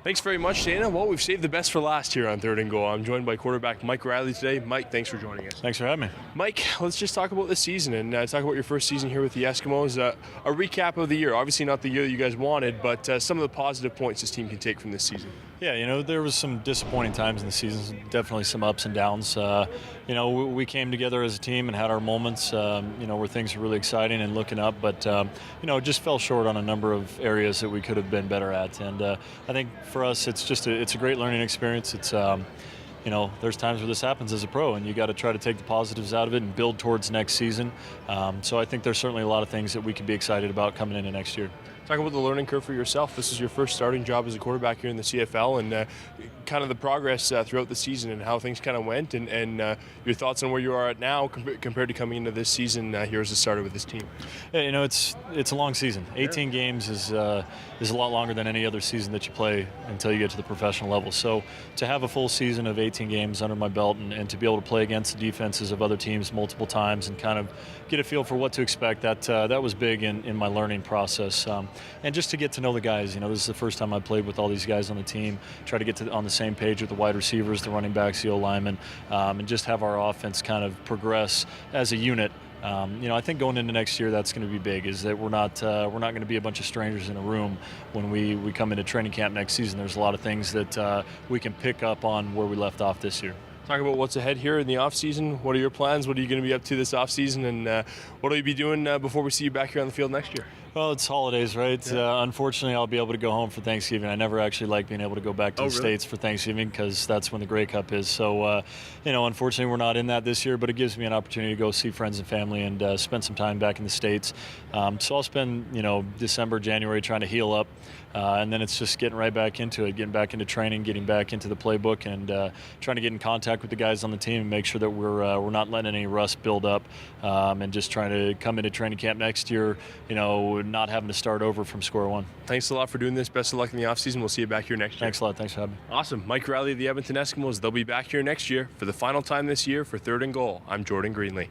Thanks very much, Dana. Well, we've saved the best for last here on Third and Goal. I'm joined by quarterback Mike Reilly today. Mike, thanks for joining us. Thanks for having me. Mike, let's just talk about this season and talk about your first season here with the Eskimos. A recap of the year. Obviously not the year that you guys wanted, but some of the positive points this team can take from this season. Yeah, there was some disappointing times in the season, definitely some ups and downs. We came together as a team and had our moments, where things were really exciting and looking up, but, it just fell short on a number of areas that we could have been better at. And I think for us, it's a great learning experience. It's, there's times where this happens as a pro, and you got to try to take the positives out of it and build towards next season. So I think there's certainly a lot of things that we could be excited about coming into next year. Talk about the learning curve for yourself. This is your first starting job as a quarterback here in the CFL, and kind of the progress throughout the season and how things kind of went, and your thoughts on where you are at now compared to coming into this season here as a starter with this team. Yeah, it's a long season. 18 games is a lot longer than any other season that you play until you get to the professional level. So to have a full season of 18 games under my belt and to be able to play against the defenses of other teams multiple times and kind of get a feel for what to expect, that was big in my learning process. And just to get to know the guys, this is the first time I played with all these guys on the team, try to get on the same page with the wide receivers, the running backs, the O-linemen, and just have our offense kind of progress as a unit. I think going into next year, that's going to be big, is that we're not going to be a bunch of strangers in a room when we come into training camp next season. There's a lot of things that we can pick up on where we left off this year. Talk about what's ahead here in the offseason. What are your plans? What are you going to be up to this offseason? And what will you be doing before we see you back here on the field next year? Well, it's holidays, right? Yeah. Unfortunately, I'll be able to go home for Thanksgiving. I never actually like being able to go back to the States for Thanksgiving because that's when the Grey Cup is. So, unfortunately, we're not in that this year, but it gives me an opportunity to go see friends and family and spend some time back in the States. So I'll spend, December, January trying to heal up, and then it's just getting right back into it, getting back into training, getting back into the playbook, and trying to get in contact with the guys on the team and make sure that we're not letting any rust build up, and just trying to come into training camp next year, not having to start over from square one. Thanks a lot for doing this. Best of luck in the offseason. We'll see you back here next year. Thanks a lot. Thanks for having me. Awesome. Mike Reilly of the Edmonton Eskimos. They'll be back here next year for the final time this year for Third and Goal. I'm Jordan Greenlee.